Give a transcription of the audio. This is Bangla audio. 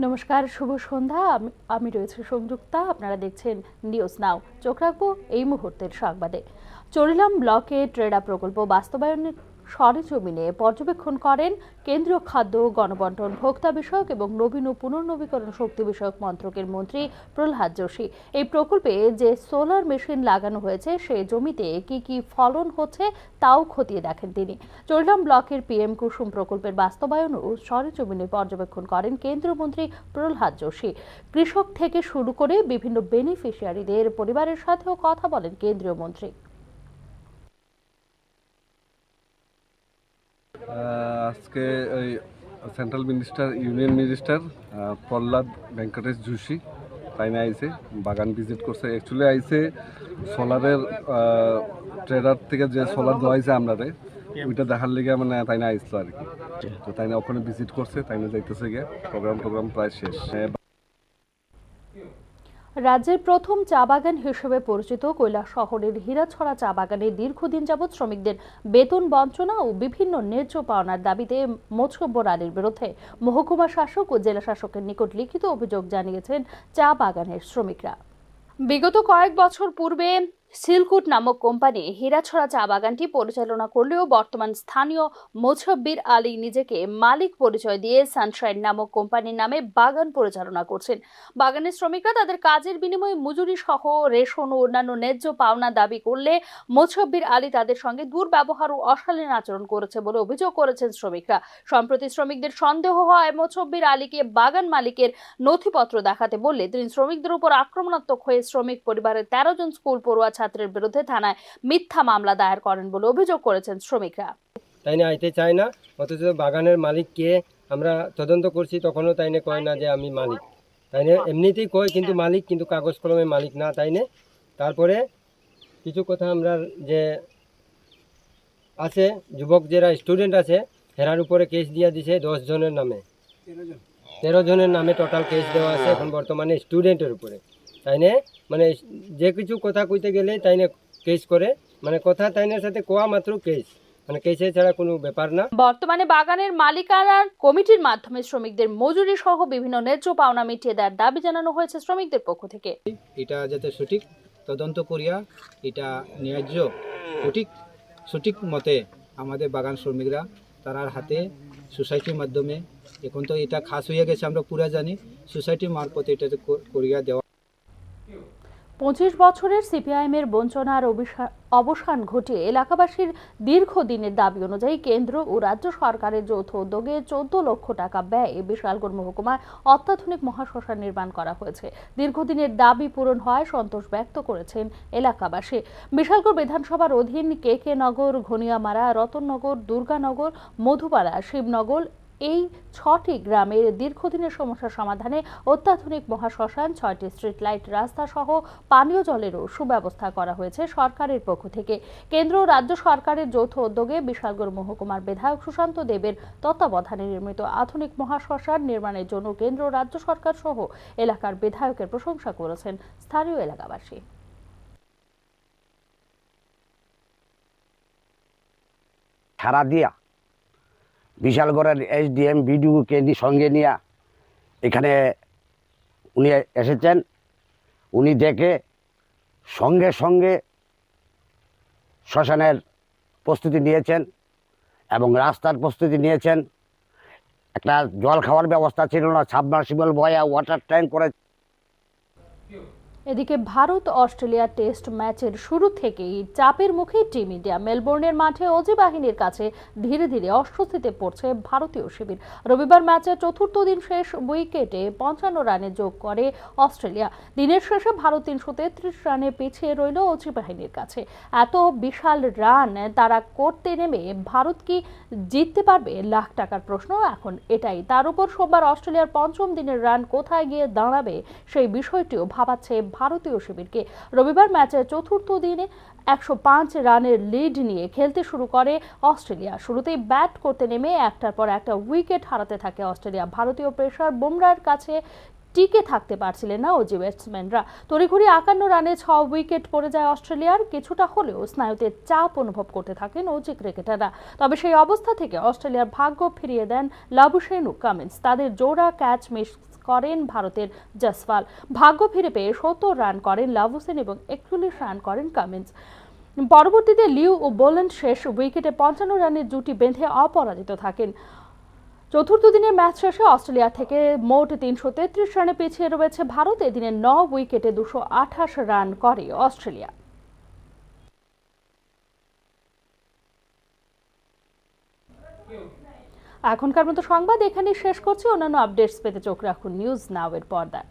নমস্কার, শুভ সন্ধ্যা। আমি রয়েছে সংযুক্তা। আপনারা দেখছেন নিউজ নাও। চোখ রাখবো এই মুহূর্তের সংবাদে। চরিলাম ব্লকে ট্রেডা প্রকল্প বাস্তবায়নের সরেজমিনে পর্যবেক্ষণ করেন কেন্দ্রীয় খাদ্য, গণবন্টন, ভোক্তা বিষয়ক এবং নবীন ও পুনর্নবীকরণ শক্তি বিষয়ক মন্ত্রকের মন্ত্রী প্রহ্লাদ যোশী। এই প্রকল্পে যে সোলার মেশিন লাগানো হয়েছে সেই জমিতে কি কি ফলন হচ্ছে তাও খতিয়ে দেখেন তিনি। চরিলাম ব্লকের পিএম কুসুম প্রকল্পের বাস্তবায়ন ও সরেজমিনে পর্যবেক্ষণ করেন কেন্দ্রীয় মন্ত্রী প্রহ্লাদ যোশী। কৃষক থেকে শুরু করে বিভিন্ন বেনিফিশিয়ারিদের পরিবারের সাথেও কথা বলেন কেন্দ্রীয় মন্ত্রী। আজকে ওই central minister union minister Prahlad Venkatesh Joshi তাই না আইসে বাগান ভিজিট করছে। অ্যাকচুয়ালি আইসে সোলারের ট্রেডার থেকে যে সোলার দেওয়া হয়েছে আপনারে ওইটা দেখার লেগে মানে তাই না আইসলো আর কি। তো তাই না ওখানে ভিজিট করছে, তাই না যাইতেছে গিয়ে প্রোগ্রাম প্রায় শেষ। রাজ্যের প্রথম চা বাগান হিসেবে পরিচিত কৈলাস শহরের হীরাছড়া চা বাগানে দীর্ঘদিন যাবৎ শ্রমিকদের বেতন বঞ্চনা ও বিভিন্ন ন্যায্য পাওনার দাবিতে মোছব্বর আলীর বিরুদ্ধে মহকুমা শাসক ও জেলা শাসকের নিকট লিখিত অভিযোগ জানিয়েছেন চা বাগানের শ্রমিকরা। বিগত কয়েক বছর পূর্বে সিলকুট নামক কোম্পানি হীরাছড়া চা বাগানটি পরিচালনা করলেও বর্তমান স্থানীয় মোছব্বির আলী নিজেকে মালিক পরিচয় দিয়ে সানশাইন নামক কোম্পানির নামে বাগান পরিচালনা করছেন। বাগানের শ্রমিকরা তাদের কাজের বিনিময়ে মজুরি সহ রেশন ও অন্যান্য ন্যায্য পাওনা দাবি করলে মোছব্বির আলী তাদের সঙ্গে দুর্ব্যবহার ও অশালীন আচরণ করেছে বলে অভিযোগ করেছেন শ্রমিকরা। সম্প্রতি শ্রমিকদের সন্দেহ হয় মোছব্বির আলীকে বাগান মালিকের নথিপত্র দেখাতে বললে তিনি শ্রমিকদের উপর আক্রমণাত্মক হয়ে শ্রমিক পরিবারের 13 জন স্কুল পড়ুয়া ছাত্রের বিরুদ্ধে থানায় মিথ্যা মামলা দায়ের করেন বলে অভিযোগ করেছেন শ্রমিকরা। তাই না আইতে চায় না, অথচ বাগানের মালিক কে আমরা তদন্ত করছি তখনও তাই না কয় না যে আমি মালিক। তাই না এমনিতেই কয় কিন্তু মালিক, কিন্তু কাগজ কলমে মালিক না। তাই না তারপরে কিছু কথা আমরা যে আছে যুবক যারা স্টুডেন্ট আছে হেরার উপরে কেস দিয়া দিছে 10 জনের নামে, 13 জনের নামে টোটাল কেস দেওয়া আছে এখন বর্তমানে স্টুডেন্টের উপরে। তাই না মানে যে কিছু কথা কইতে গেলে তাই না কেস করে, মানে কথা তাইনের সাথে কোয়া মাত্র কেস, মানে কেসে ছাড়া কোনো ব্যাপার না। বর্তমানে বাগানের মালিকানার কমিটির মাধ্যমে শ্রমিকদের মজুরি সহ বিভিন্ন ন্যায্য পাওনা মিটিয়ে দেওয়ার দাবি জানানো হয়েছে শ্রমিকদের পক্ষ থেকে। এটা যাতে সঠিক তদন্ত করিয়া এটা ন্যায্য সঠিক মতে আমাদের বাগান শ্রমিকরা তারার হাতে সোসাইটির মাধ্যমে, এখন তো এটা খাস হয়ে গেছে আমরা পুরা জানি, সোসাইটির মারফতে এটা করিয়া দেওয়া। 25 বছরের সিপিআইএমের বঞ্চনার অবসান ঘটিয়ে এলাকাবাসীর দীর্ঘদিনের দাবি অনুযায়ী কেন্দ্র ও রাজ্য সরকারের যৌথ উদ্যোগে 14 লক্ষ টাকা ব্যয়ে বিশালগড় মহকুমায় অত্যাধুনিক মহাশ্মশান নির্মাণ করা হয়েছে। দীর্ঘদিনের দাবি পূরণ হয় সন্তোষ ব্যক্ত করেছেন এলাকাবাসী। বিশালগড় বিধানসভার অধীন কে নগর, ঘনিয়ামারা, রতননগর, দুর্গানগর, মধুপাড়া, শিবনগর এই 6টি গ্রামের দীর্ঘদিনের সমস্যা সমাধানে অত্যাধুনিক মহাশ্মশান, 6টি স্ট্রিট লাইট, রাস্তা সহ পানীয় জলেরও সুব্যবস্থা করা হয়েছে সরকারের পক্ষ থেকে। কেন্দ্র ও রাজ্য সরকারের যৌথ উদ্যোগে বিশালগড় মহকুমার বিধায়ক সুশান্ত দেবের তত্ত্বাবধানে নির্মিত আধুনিক মহাশ্মশান নির্মাণের জন্য কেন্দ্র ও রাজ্য সরকার সহ এলাকার বিধায়কের প্রশংসা করেছেন স্থানীয় এলাকাবাসী। ছাড়া দিয়া বিশালগড়ের এসডিএম বিডিওকে সঙ্গে নিয়ে এখানে উনি এসেছেন। উনি দেখে সঙ্গে সঙ্গে শ্মশানের প্রস্তুতি নিয়েছেন এবং রাস্তার প্রস্তুতি নিয়েছেন। একটা জল খাওয়ার ব্যবস্থা ছিল না, সাবমার্সিবল বয়া ওয়াটার ট্যাঙ্ক করে। এদিকে ভারত অস্ট্রেলিয়া টেস্ট ম্যাচের শুরু থেকেই চাপের মুখে টিম ইন্ডিয়া। মেলবোর্নের মাঠে অজি বাহিনীর কাছে ধীরে ধীরে অস্বস্তিতে পড়ছে ভারতীয় শিবির। রবিবার ম্যাচের চতুর্থ দিন শেষ উইকেটে 55 রানে যোগ করে অস্ট্রেলিয়া। দিনের শেষে ভারত 333 রানে পিছিয়ে রইল অজি বাহিনীর কাছে। এত বিশাল রান তারা করতে নেমে ভারত কি জিততে পারবে? লাখ টাকার প্রশ্ন এখন এটাই। তার উপর সোমবার অস্ট্রেলিয়ার পঞ্চম দিনের রান কোথায় গিয়ে দাঁড়াবে সেই বিষয়টিও ভাবাচ্ছে ভারতীয় শিবিরকে। রবিবার ম্যাচের চতুর্থ দিনে 105 রানের লিড নিয়ে খেলতে শুরু করে অস্ট্রেলিয়া। শুরুতেই ব্যাট করতে নেমে একটার পর একটা উইকেট হারাতে থাকে অস্ট্রেলিয়া। ভারতীয় পেসার বুমরার কাছে টিকে থাকতে পারছিলেন না অজি ব্যাটসম্যানরা। তড়িঘড়ি 51 রানে 6 উইকেট পড়ে যায় অস্ট্রেলিয়ার। কিছুটা হলেও স্নায়ুতে চাপ অনুভব করতে থাকেন অজি ক্রিকেটাররা। তবে সেই অবস্থা থেকে অস্ট্রেলিয়ার ভাগ্য ফিরিয়ে দেন লাবুশেনু কামিন্স। তাদের জোড়া ক্যাচ মিস করেন ভারতের জসওয়াল। ভাগ্য ফিরে পেয়ে 70 রান করেন লাভুসেন এবং 41 রান করেন কামিন্স। পরবর্তীতে লিউ ও বোল্যান্ড শেষ উইকেটে 55 রানের জুটি বেঁধে অপরাজিত থাকেন। চতুর্থ দিনের ম্যাচ শেষে অস্ট্রেলিয়া থেকে মোট 333 রানে পিছিয়ে রয়েছে ভারত। এদিনে 9 উইকেটে 228 রান করে অস্ট্রেলিয়া। এখনকার মতো সংবাদ এখানেই শেষ করছি। অন্যান্য আপডেটস পেতে চোখ রাখুন নিউজ নাও এর পর্দায়।